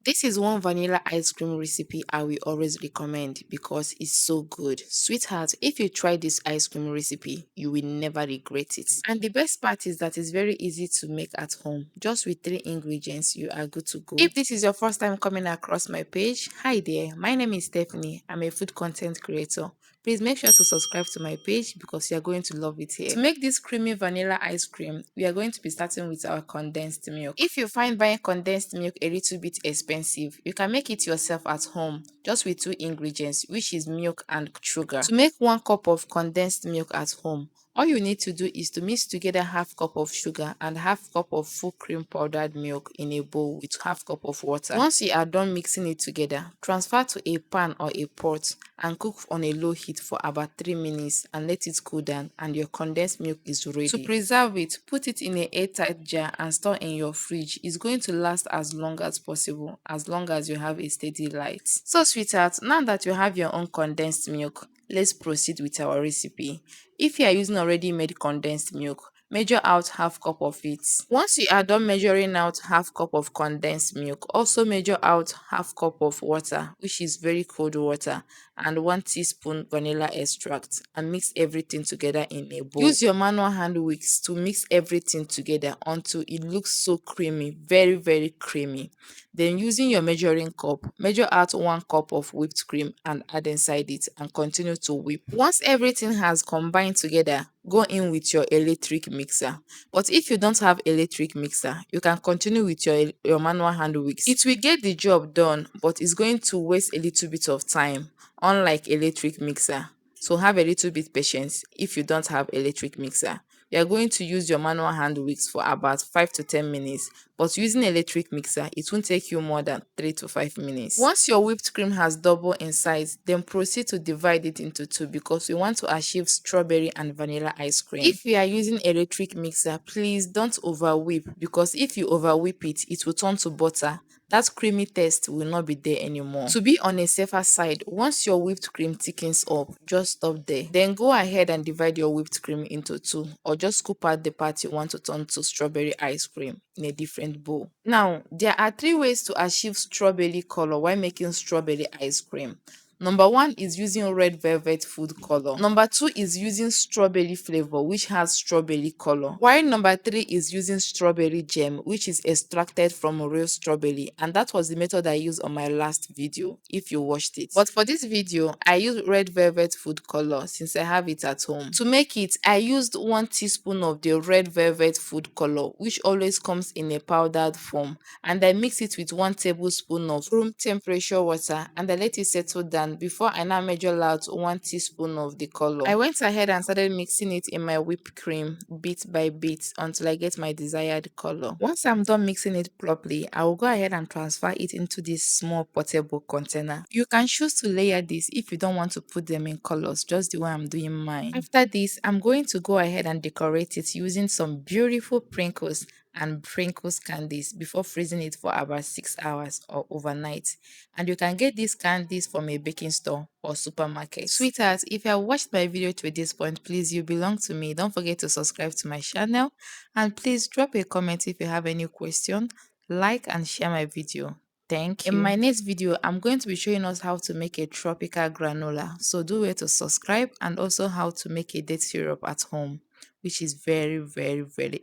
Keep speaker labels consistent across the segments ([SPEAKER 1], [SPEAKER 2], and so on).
[SPEAKER 1] This is one vanilla ice cream recipe I will always recommend because it's so good. Sweetheart, if you try this ice cream recipe, you will never regret it. And the best part is that it's very easy to make at home. Just with three ingredients, you are good to go. If this is your first time coming across my page, hi there. My name is Stephanie. I'm a food content creator. Please make sure to subscribe to my page because you're going to love it here. To make this creamy vanilla ice cream, we are going to be starting with our condensed milk. If you find buying condensed milk a little bit expensive, you can make it yourself at home just with two ingredients, which is milk and sugar. To make 1 cup of condensed milk at home, all you need to do is to mix together half cup of sugar and half cup of full cream powdered milk in a bowl with half cup of water. Once you are done mixing it together, transfer to a pan or a pot and cook on a low heat for about 3 minutes and let it cool down, and your condensed milk is ready. To preserve it, put it in an airtight jar and store in your fridge. It's going to last as long as possible, as long as you have a steady light. So sweetheart, now that you have your own condensed milk, let's proceed with our recipe. If you are using already made condensed milk, measure out half cup of it. Once you are done measuring out half cup of condensed milk, also measure out half cup of water, which is very cold water, and 1 teaspoon vanilla extract, and mix everything together in a bowl. Use your manual hand whisk to mix everything together until it looks so creamy, very creamy. Then using your measuring cup, measure out 1 cup of whipped cream and add inside it and continue to whip. Once everything has combined together, go in with your electric mixer. But if you don't have electric mixer, you can continue with your manual hand whisk. It will get the job done, but it's going to waste a little bit of time, unlike electric mixer. So have a little bit patience if you don't have electric mixer. You are going to use your manual hand whisk for about 5 to 10 minutes, but using electric mixer, it won't take you more than 3 to 5 minutes. Once your whipped cream has doubled in size, then proceed to divide it into two because we want to achieve strawberry and vanilla ice cream. If you are using electric mixer, please don't over whip, because if you over whip it, it will turn to butter. That creamy taste will not be there anymore. To be on a safer side, once your whipped cream thickens up, just stop there. Then go ahead and divide your whipped cream into two, or just scoop out the part you want to turn to strawberry ice cream in a different bowl. Now, there are 3 ways to achieve strawberry color while making strawberry ice cream. Number 1 is using red velvet food color. Number 2 is using strawberry flavor, which has strawberry color. While number 3 is using strawberry jam, which is extracted from real strawberry. And that was the method I used on my last video, if you watched it. But for this video, I used red velvet food color since I have it at home. To make it, I used 1 teaspoon of the red velvet food color, which always comes in a powdered form. And I mix it with 1 tablespoon of room temperature water, and I let it settle down before I now measure out 1 teaspoon of the color. I went ahead and started mixing it in my whipped cream bit by bit until I get my desired color. Once I'm done mixing it properly, I will go ahead and transfer it into this small portable container. You can choose to layer this if you don't want to put them in colors, just the way I'm doing mine. After this, I'm going to go ahead and decorate it using some beautiful sprinkles and sprinkles candies before freezing it for about 6 hours or overnight. And you can get these candies from a baking store or supermarket. Sweetheart, if you have watched my video to this point, please, you belong to me. Don't forget to subscribe to my channel, and please drop a comment if you have any question. Like and share my video. Thank you. In my next video, I'm going to be showing us how to make a tropical granola. So do wait to subscribe, and also how to make a date syrup at home, which is very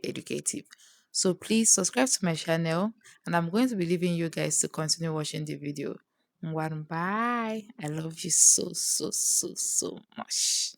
[SPEAKER 1] educative. So please subscribe to my channel, and I'm going to be leaving you guys to continue watching the video. Bye. I love you so much.